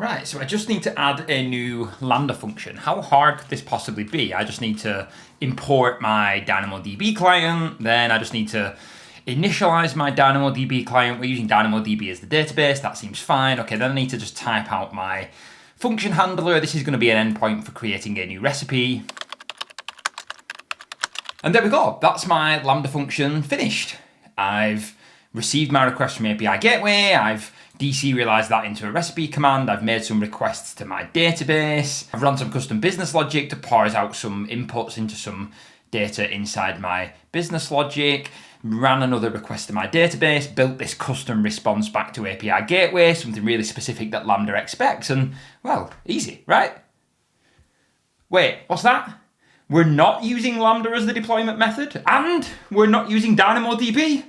Right, so I just need to add a new Lambda function. How hard could this possibly be? I just need to import my DynamoDB client, then I just need to initialize my DynamoDB client. We're using DynamoDB as the database, that seems fine. Okay, then I need to just type out my function handler. This is going to be an endpoint for creating a new recipe. And there we go, that's my Lambda function finished. I've received my request from API Gateway, I've deserialized that into a recipe command, I've made some requests to my database, I've run some custom business logic to parse out some inputs into some data inside my business logic, ran another request to my database, built this custom response back to API Gateway, something really specific that Lambda expects, and well, easy, right? Wait, what's that? We're not using Lambda as the deployment method, and we're not using DynamoDB?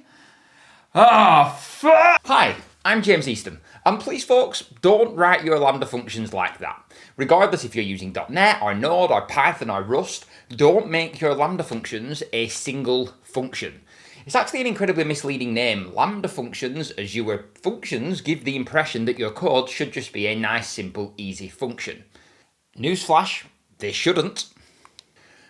Ah, fuck! Hi, I'm James Eastham, and please folks, don't write your Lambda functions like that. Regardless if you're using .NET or Node or Python or Rust, don't make your Lambda functions a single function. It's actually an incredibly misleading name. Lambda functions, as your functions, give the impression that your code should just be a nice, simple, easy function. Newsflash, they shouldn't.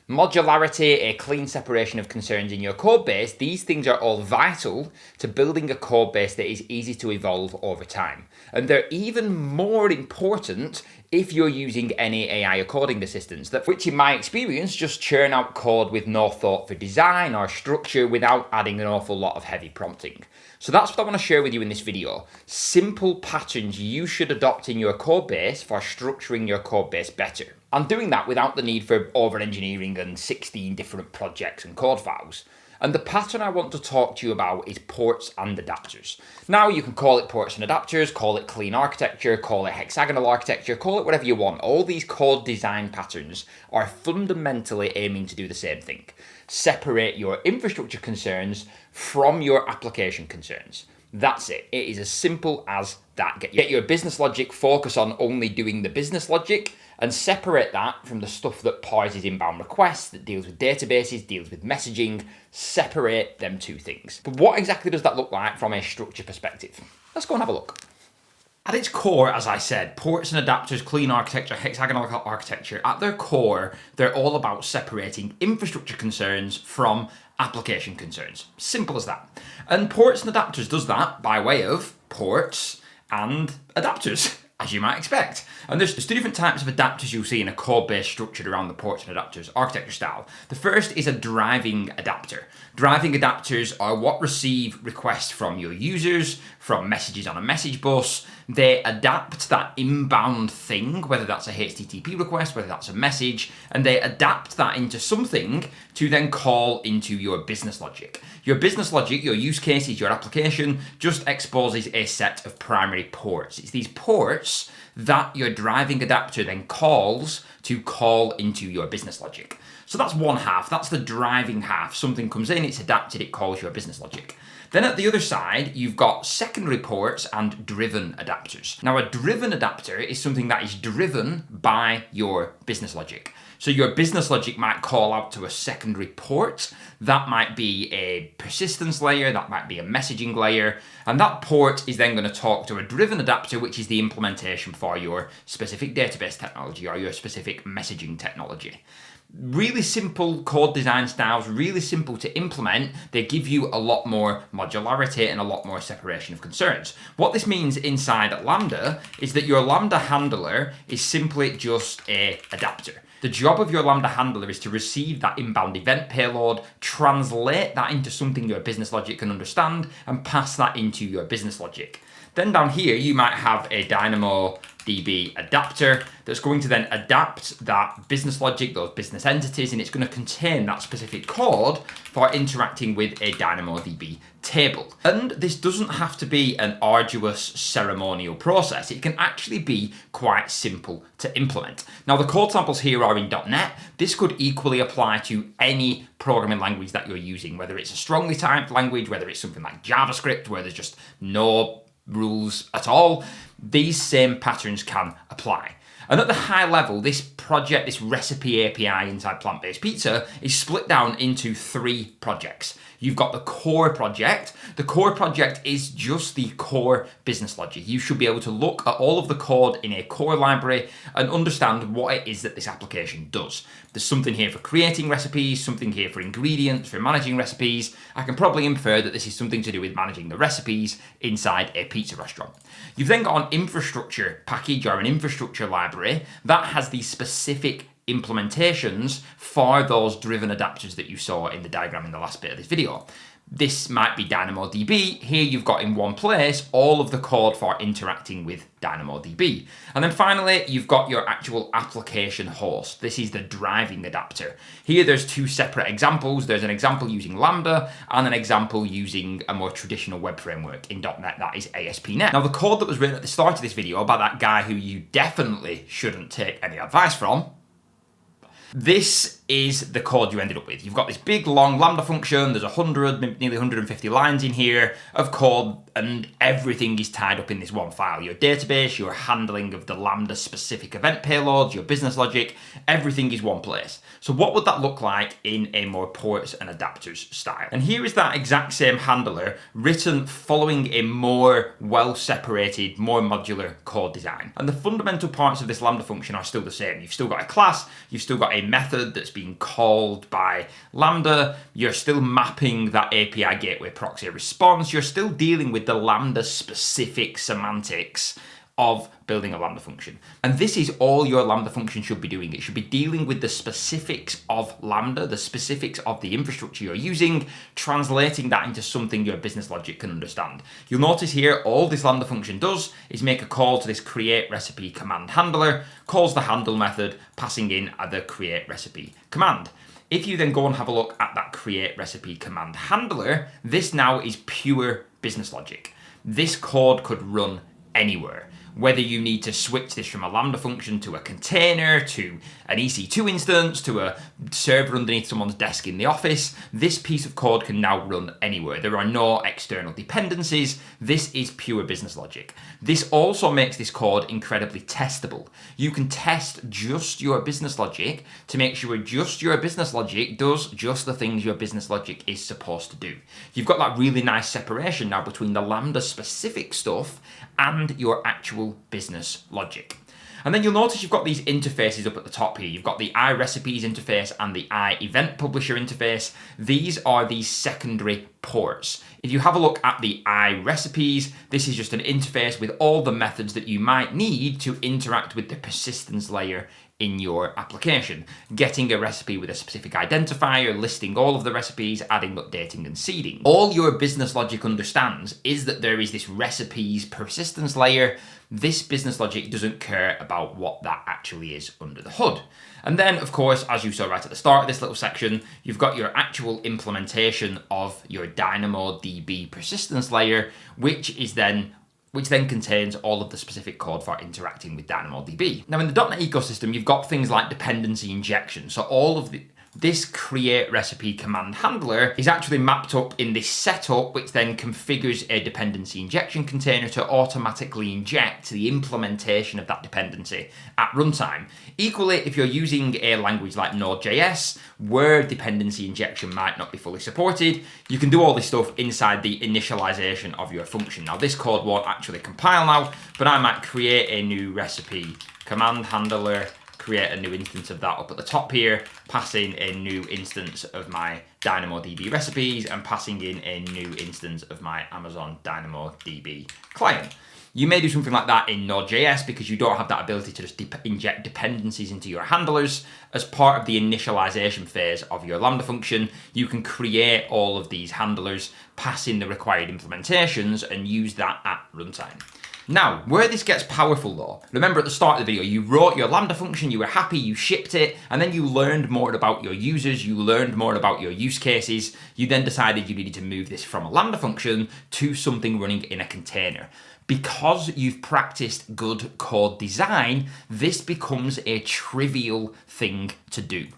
Modularity, a clean separation of concerns in your code base, these things are all vital to building a code base that is easy to evolve over time. And they're even more important if you're using any AI coding assistants, which in my experience just churn out code with no thought for design or structure without adding an awful lot of heavy prompting. So that's what I want to share with you in this video. Simple patterns you should adopt in your code base for structuring your code base better. And doing that without the need for over-engineering and 16 different projects and code files. And the pattern I want to talk to you about is ports and adapters. Now you can call it ports and adapters, call it clean architecture, call it hexagonal architecture, call it whatever you want. All these code design patterns are fundamentally aiming to do the same thing. Separate your infrastructure concerns from your application concerns. That's it. It is as simple as that. Get your business logic, focus on only doing the business logic, and separate that from the stuff that parses inbound requests, that deals with databases, deals with messaging. Separate them two things. But what exactly does that look like from a structure perspective? Let's go and have a look. At its core, as I said, ports and adapters, clean architecture, hexagonal architecture, at their core, they're all about separating infrastructure concerns from application concerns. Simple as that. And ports and adapters does that by way of ports and adapters, as you might expect. And there's two different types of adapters you'll see in a code base structured around the ports and adapters architecture style. The first is a driving adapter. Driving adapters are what receive requests from your users, from messages on a message bus. They adapt that inbound thing, whether that's a HTTP request, whether that's a message, and they adapt that into something to then call into your business logic. Your business logic, your use cases, your application just exposes a set of primary ports. It's these ports that your driving adapter then calls to call into your business logic. So that's one half, that's the driving half. Something comes in, it's adapted, it calls your business logic. Then at the other side, you've got secondary ports and driven adapters. Now a driven adapter is something that is driven by your business logic. So your business logic might call out to a secondary port. That might be a persistence layer, that might be a messaging layer, and that port is then going to talk to a driven adapter, which is the implementation for your specific database technology or your specific messaging technology. Really simple code design styles, really simple to implement. They give you a lot more modularity and a lot more separation of concerns. What this means inside Lambda is that your Lambda handler is simply just an adapter. The job of your Lambda handler is to receive that inbound event payload, translate that into something your business logic can understand, and pass that into your business logic. Then down here, you might have a DynamoDB adapter that's going to then adapt that business logic, those business entities, and it's going to contain that specific code for interacting with a DynamoDB table. And this doesn't have to be an arduous ceremonial process. It can actually be quite simple to implement. Now, the code samples here are in .NET. This could equally apply to any programming language that you're using, whether it's a strongly typed language, whether it's something like JavaScript, where there's just no rules at all. These same patterns can apply. And at the high level, this project, this recipe API inside Plant-Based Pizza is split down into 3 projects. You've got the core project. The core project is just the core business logic. You should be able to look at all of the code in a core library and understand what it is that this application does. There's something here for creating recipes, something here for ingredients, for managing recipes. I can probably infer that this is something to do with managing the recipes inside a pizza restaurant. You've then got an infrastructure package or an infrastructure library that has these specific implementations for those driven adapters that you saw in the diagram in the last bit of this video. This might be DynamoDB. Here you've got in one place all of the code for interacting with DynamoDB. And then finally, you've got your actual application host. This is the driving adapter. Here there's 2 separate examples. There's an example using Lambda and an example using a more traditional web framework in .NET, that is ASP.NET. Now the code that was written at the start of this video by that guy who you definitely shouldn't take any advice from, this is the code you ended up with. You've got this big long Lambda function, there's 100, nearly 150 lines in here of code, and everything is tied up in this one file. Your database, your handling of the Lambda specific event payloads, your business logic, everything is one place. So what would that look like in a more ports and adapters style? And here is that exact same handler written following a more well-separated, more modular code design. And the fundamental parts of this Lambda function are still the same. You've still got a class, you've still got a method that's being called by Lambda, you're still mapping that API gateway proxy response, you're still dealing with the Lambda specific semantics of building a Lambda function. And this is all your Lambda function should be doing. It should be dealing with the specifics of Lambda, the specifics of the infrastructure you're using, translating that into something your business logic can understand. You'll notice here, all this Lambda function does is make a call to this create recipe command handler, calls the handle method, passing in the create recipe command. If you then go and have a look at that create recipe command handler, this now is pure business logic. This code could run anywhere. Whether you need to switch this from a Lambda function to a container, to an EC2 instance, to a server underneath someone's desk in the office, this piece of code can now run anywhere. There are no external dependencies. This is pure business logic. This also makes this code incredibly testable. You can test just your business logic to make sure just your business logic does just the things your business logic is supposed to do. You've got that really nice separation now between the Lambda specific stuff and your actual business logic. And then you'll notice you've got these interfaces up at the top here. You've got the iRecipes interface and the iEventPublisher interface. These are these secondary ports. If you have a look at the iRecipes, this is just an interface with all the methods that you might need to interact with the persistence layer in your application. Getting a recipe with a specific identifier, listing all of the recipes, adding, updating, and seeding. All your business logic understands is that there is this recipes persistence layer. This business logic doesn't care about what that actually is under the hood. And then, of course, as you saw right at the start of this little section, you've got your actual implementation of your DynamoDB persistence layer, which then contains all of the specific code for interacting with DynamoDB. Now in the .NET ecosystem, you've got things like dependency injection. So all of this create recipe command handler is actually mapped up in this setup, which then configures a dependency injection container to automatically inject the implementation of that dependency at runtime. Equally, if you're using a language like Node.js, where dependency injection might not be fully supported, you can do all this stuff inside the initialization of your function. Now this code won't actually compile now, but I might create a new recipe command handler, create a new instance of that up at the top here, passing a new instance of my DynamoDB recipes and passing in a new instance of my Amazon DynamoDB client. You may do something like that in Node.js because you don't have that ability to just inject dependencies into your handlers. As part of the initialization phase of your Lambda function, you can create all of these handlers, pass in the required implementations, and use that at runtime. Now, where this gets powerful though, remember at the start of the video, you wrote your Lambda function, you were happy, you shipped it, and then you learned more about your users, you learned more about your use cases, you then decided you needed to move this from a Lambda function to something running in a container. Because you've practiced good code design, this becomes a trivial thing to do.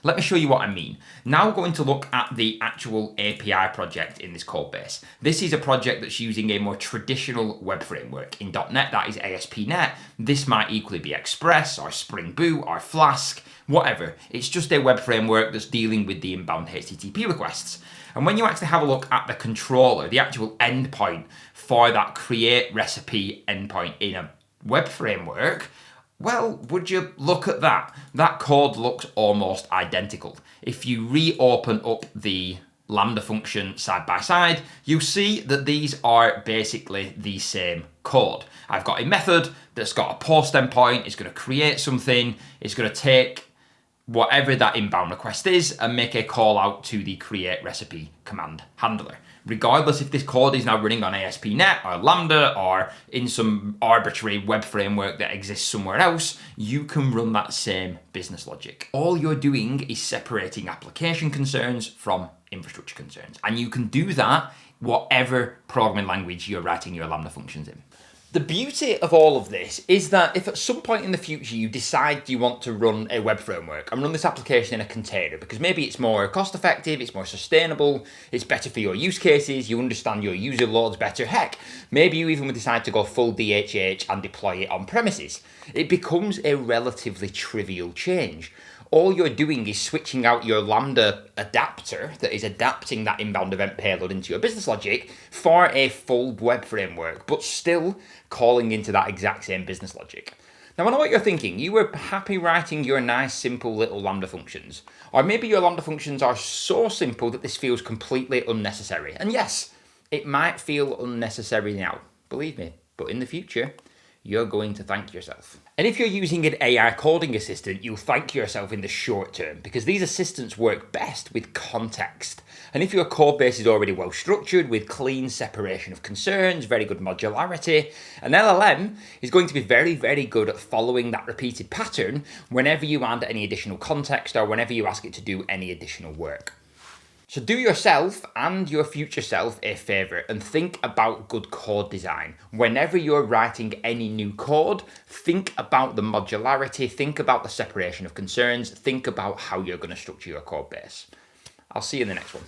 Let me show you what I mean. Now we're going to look at the actual API project in this code base. This is a project that's using a more traditional web framework. In .NET, that is ASP.NET. This might equally be Express or Spring Boot or Flask, whatever. It's just a web framework that's dealing with the inbound HTTP requests. And when you actually have a look at the controller, the actual endpoint for that create recipe endpoint in a web framework, well, would you look at that? That code looks almost identical. If you reopen up the Lambda function side by side, you'll see that these are basically the same code. I've got a method that's got a post endpoint, it's going to create something, it's going to take whatever that inbound request is and make a call out to the create recipe command handler. Regardless if this code is now running on ASP.NET or Lambda or in some arbitrary web framework that exists somewhere else, you can run that same business logic. All you're doing is separating application concerns from infrastructure concerns. And you can do that whatever programming language you're writing your Lambda functions in. The beauty of all of this is that if at some point in the future you decide you want to run a web framework and run this application in a container because maybe it's more cost effective, it's more sustainable, it's better for your use cases, you understand your user loads better, heck, maybe you even decide to go full DHH and deploy it on premises. It becomes a relatively trivial change. All you're doing is switching out your Lambda adapter that is adapting that inbound event payload into your business logic for a full web framework, but still calling into that exact same business logic. Now, I know what you're thinking. You were happy writing your nice, simple little Lambda functions. Or maybe your Lambda functions are so simple that this feels completely unnecessary. And yes, it might feel unnecessary now, believe me, but in the future, you're going to thank yourself. And if you're using an AI coding assistant, you'll thank yourself in the short term because these assistants work best with context. And if your code base is already well structured with clean separation of concerns, very good modularity, an LLM is going to be very, very good at following that repeated pattern whenever you add any additional context or whenever you ask it to do any additional work. So do yourself and your future self a favor and think about good code design. Whenever you're writing any new code, think about the modularity, think about the separation of concerns, think about how you're going to structure your code base. I'll see you in the next one.